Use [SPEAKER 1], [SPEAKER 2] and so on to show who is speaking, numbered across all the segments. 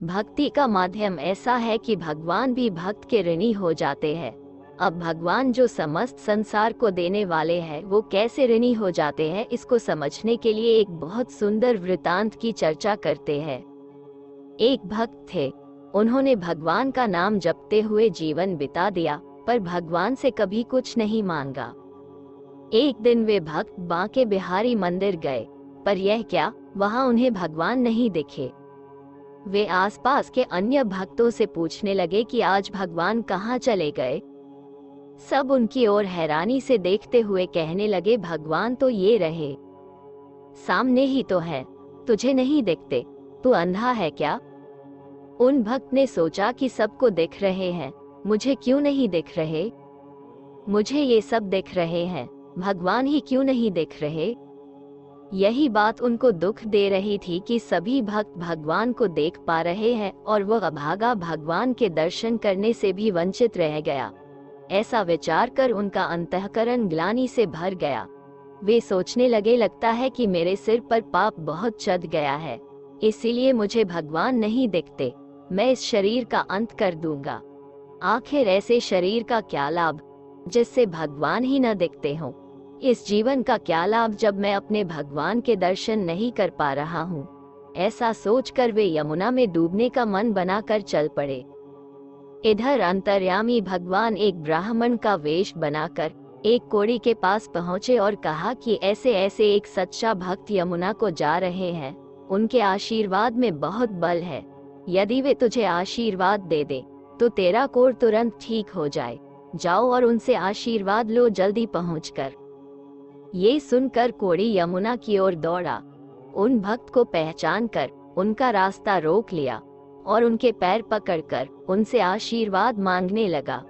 [SPEAKER 1] भक्ति का माध्यम ऐसा है कि भगवान भी भक्त के ऋणी हो जाते हैं। अब भगवान जो समस्त संसार को देने वाले हैं वो कैसे ऋणी हो जाते हैं, इसको समझने के लिए एक बहुत सुंदर वृतांत की चर्चा करते हैं। एक भक्त थे, उन्होंने भगवान का नाम जपते हुए जीवन बिता दिया, पर भगवान से कभी कुछ नहीं मांगा। एक दिन वे भक्त बांके बिहारी मंदिर गए, पर यह क्या, वहां उन्हें भगवान नहीं दिखे। वे आसपास के अन्य भक्तों से पूछने लगे कि आज भगवान कहाँ चले गए। सब उनकी ओर हैरानी से देखते हुए कहने लगे, भगवान तो ये रहे, सामने ही तो है, तुझे नहीं दिखते, तू अंधा है क्या? उन भक्त ने सोचा कि सबको दिख रहे हैं, मुझे क्यों नहीं दिख रहे? मुझे ये सब दिख रहे हैं, भगवान ही क्यों नहीं दिख रहे? यही बात उनको दुख दे रही थी कि सभी भक्त भगवान को देख पा रहे हैं और वह अभागा भगवान के दर्शन करने से भी वंचित रह गया। ऐसा विचार कर उनका अंतःकरण ग्लानि से भर गया। वे सोचने लगे, लगता है कि मेरे सिर पर पाप बहुत चढ़ गया है, इसीलिए मुझे भगवान नहीं दिखते। मैं इस शरीर का अंत कर दूंगा। आखिर ऐसे शरीर का क्या लाभ जिससे भगवान ही न दिखते हों? इस जीवन का क्या लाभ जब मैं अपने भगवान के दर्शन नहीं कर पा रहा हूँ? ऐसा सोचकर वे यमुना में डूबने का मन बनाकर चल पड़े। इधर अंतर्यामी भगवान एक ब्राह्मण का वेश बनाकर एक कोड़ी के पास पहुँचे और कहा कि ऐसे ऐसे एक सच्चा भक्त यमुना को जा रहे हैं, उनके आशीर्वाद में बहुत बल है। यदि वे तुझे आशीर्वाद दे दे तो तेरा कोढ़ तुरंत ठीक हो जाए। जाओ और उनसे आशीर्वाद लो, जल्दी पहुंचकर। ये सुनकर कोढ़ी यमुना की ओर दौड़ा। उन भक्त को पहचान कर उनका रास्ता रोक लिया और उनके पैर पकड़कर उनसे आशीर्वाद मांगने लगा।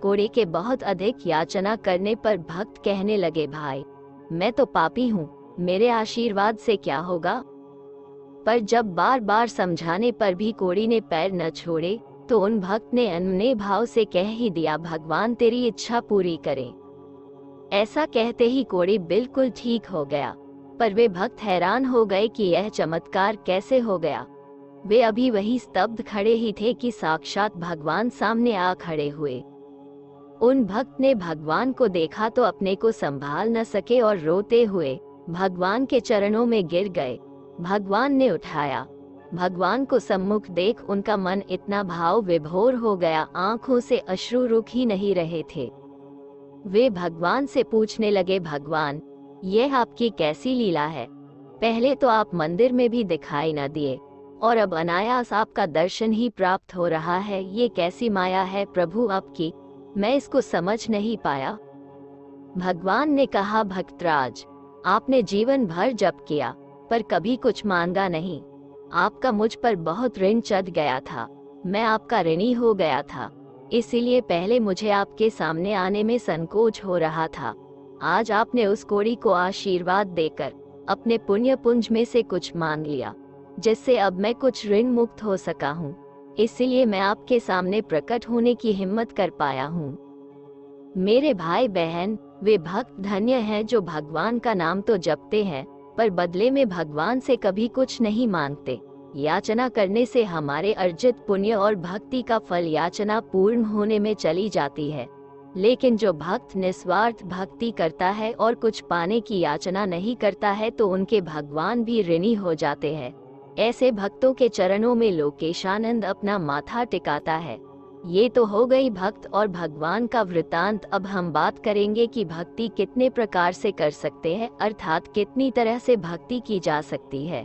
[SPEAKER 1] कोढ़ी के बहुत अधिक याचना करने पर भक्त कहने लगे, भाई मैं तो पापी हूँ, मेरे आशीर्वाद से क्या होगा? पर जब बार बार समझाने पर भी कोढ़ी ने पैर न छोड़े तो उन भक्त ने अनमने भाव से कह ही दिया, भगवान तेरी इच्छा पूरी करे। ऐसा कहते ही कोढ़ी बिल्कुल ठीक हो गया। पर वे भक्त हैरान हो गए कि यह चमत्कार कैसे हो गया। वे अभी वही स्तब्ध खड़े ही थे कि साक्षात भगवान सामने आ खड़े हुए। उन भक्त ने भगवान को देखा तो अपने को संभाल न सके और रोते हुए भगवान के चरणों में गिर गए। भगवान ने उठाया। भगवान को सम्मुख देख उनका मन इतना भाव विभोर हो गया, आंखों से अश्रु रुक ही नहीं रहे थे। वे भगवान से पूछने लगे, भगवान यह आपकी कैसी लीला है? पहले तो आप मंदिर में भी दिखाई न दिए और अब अनायास आपका दर्शन ही प्राप्त हो रहा है। ये कैसी माया है प्रभु आपकी, मैं इसको समझ नहीं पाया। भगवान ने कहा, भक्तराज आपने जीवन भर जप किया पर कभी कुछ मांगा नहीं। आपका मुझ पर बहुत ऋण चढ़ गया था, मैं आपका ऋणी हो गया था, इसीलिए पहले मुझे आपके सामने आने में संकोच हो रहा था। आज आपने उस कोढ़ी को आशीर्वाद देकर अपने पुण्य पुंज में से कुछ मांग लिया, जिससे अब मैं कुछ ऋण मुक्त हो सका हूँ। इसीलिए मैं आपके सामने प्रकट होने की हिम्मत कर पाया हूँ। मेरे भाई बहन, वे भक्त धन्य हैं जो भगवान का नाम तो जपते हैं पर बदले में भगवान से कभी कुछ नहीं मांगते। याचना करने से हमारे अर्जित पुण्य और भक्ति का फल याचना पूर्ण होने में चली जाती है। लेकिन जो भक्त निस्वार्थ भक्ति करता है और कुछ पाने की याचना नहीं करता है तो उनके भगवान भी ऋणी हो जाते हैं। ऐसे भक्तों के चरणों में लोकेशानंद अपना माथा टिकाता है। ये तो हो गई भक्त और भगवान का वृतांत। अब हम बात करेंगे कि भक्ति कितने प्रकार से कर सकते हैं, अर्थात कितनी तरह से भक्ति की जा सकती है।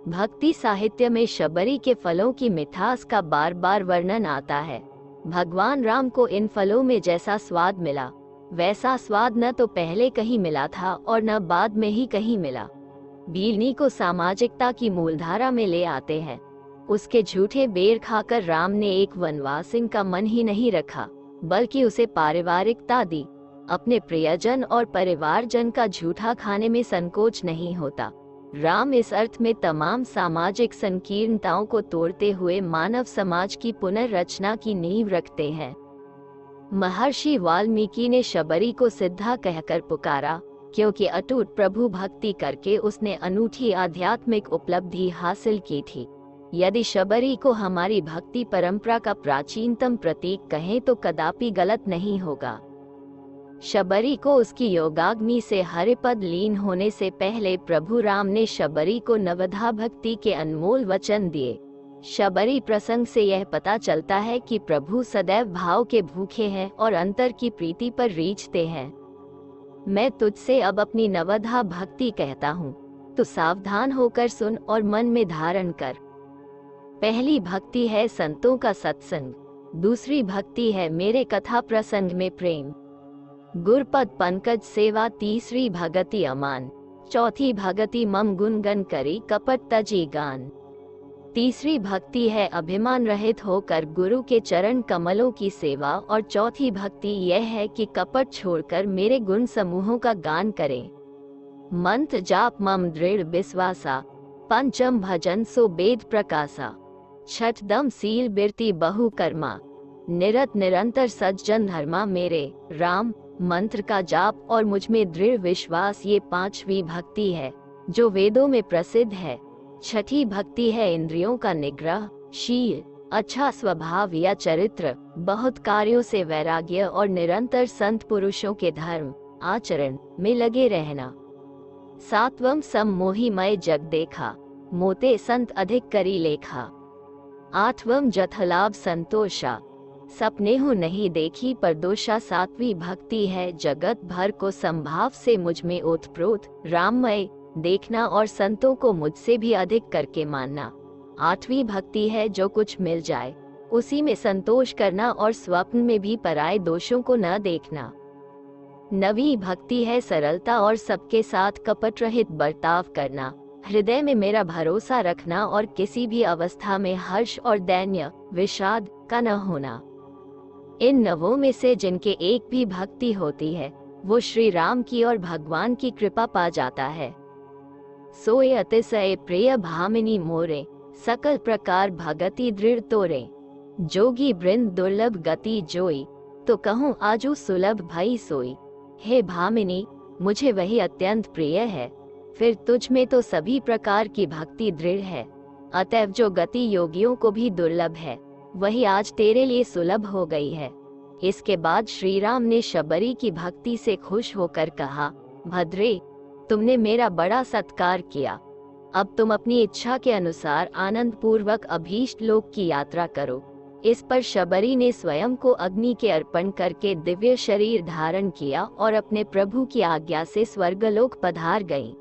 [SPEAKER 1] भक्ति साहित्य में शबरी के फलों की मिठास का बार बार वर्णन आता है। भगवान राम को इन फलों में जैसा स्वाद मिला वैसा स्वाद न तो पहले कहीं मिला था और न बाद में ही कहीं मिला। बीरनी को सामाजिकता की मूलधारा में ले आते हैं। उसके झूठे बेर खाकर राम ने एक वनवासिन का मन ही नहीं रखा, बल्कि उसे पारिवारिकता दी। अपने प्रियजन और परिवारजन का झूठा खाने में संकोच नहीं होता। राम इस अर्थ में तमाम सामाजिक संकीर्णताओं को तोड़ते हुए मानव समाज की पुनर्रचना की नींव रखते हैं। महर्षि वाल्मीकि ने शबरी को सिद्धा कहकर पुकारा, क्योंकि अटूट प्रभु भक्ति करके उसने अनूठी आध्यात्मिक उपलब्धि हासिल की थी। यदि शबरी को हमारी भक्ति परंपरा का प्राचीनतम प्रतीक कहें तो कदापि गलत नहीं होगा। शबरी को उसकी योगाग्नि से हरिपद लीन होने से पहले प्रभु राम ने शबरी को नवधा भक्ति के अनमोल वचन दिए। शबरी प्रसंग से यह पता चलता है कि प्रभु सदैव भाव के भूखे हैं और अंतर की प्रीति पर रीझते हैं। मैं तुझसे अब अपनी नवधा भक्ति कहता हूँ, तो सावधान होकर सुन और मन में धारण कर। पहली भक्ति है संतों का सत्संग, दूसरी भक्ति है मेरे कथा प्रसंग में प्रेम। गुरपद पंकज सेवा, तीसरी भगति अमान, चौथी भगति मम गुणगन करी कपट तजी गान। तीसरी भक्ति है अभिमान रहित होकर गुरु के चरण कमलों की सेवा और चौथी भक्ति यह है कि कपट छोड़कर मेरे गुण समूहों का गान करें। मंत्र जाप मम दृढ़ विश्वासा, पंचम भजन सो वेद प्रकाशा, छठदम सील बिरती बहु कर्मा, निरत निरंतर सज्जन धर्मा। मेरे राम मंत्र का जाप और मुझ में दृढ़ विश्वास, ये पांचवी भक्ति है जो वेदों में प्रसिद्ध है। छठी भक्ति है इंद्रियों का निग्रह, शील, अच्छा स्वभाव या चरित्र, बहुत कार्यों से वैराग्य और निरंतर संत पुरुषों के धर्म आचरण में लगे रहना। सातवम सम मोहिमय जग देखा, मोते संत अधिक करी लेखा। आठवम जथलाभ संतोषा, सपने हो नहीं देखी पर दोषा। सातवीं भक्ति है जगत भर को संभाव से मुझ में ओतप्रोत राममय देखना और संतों को मुझसे भी अधिक करके मानना। आठवीं भक्ति है जो कुछ मिल जाए उसी में संतोष करना और स्वप्न में भी पराये दोषों को न देखना। नवीं भक्ति है सरलता और सबके साथ कपट रहित बर्ताव करना, हृदय में मेरा भरोसा रखना और किसी भी अवस्था में हर्ष और दैन्य विषाद का न होना। इन नवों में से जिनके एक भी भक्ति होती है वो श्री राम की और भगवान की कृपा पा जाता है। सोए अतिशय प्रिय भामिनी मोरे, सकल प्रकार भगति दृढ़ तोरे। जोगी वृंद दुर्लभ गति जोई, तो कहूँ आजू सुलभ भई सोई। हे भामिनी, मुझे वही अत्यंत प्रिय है, फिर तुझ में तो सभी प्रकार की भक्ति दृढ़ है। अतएव जो गति योगियों को भी दुर्लभ है वही आज तेरे लिए सुलभ हो गई है। इसके बाद श्री राम ने शबरी की भक्ति से खुश होकर कहा, भद्रे, तुमने मेरा बड़ा सत्कार किया। अब तुम अपनी इच्छा के अनुसार आनंद पूर्वक अभीष्ट लोक की यात्रा करो। इस पर शबरी ने स्वयं को अग्नि के अर्पण करके दिव्य शरीर धारण किया और अपने प्रभु की आज्ञा से स्वर्गलोक पधार गई।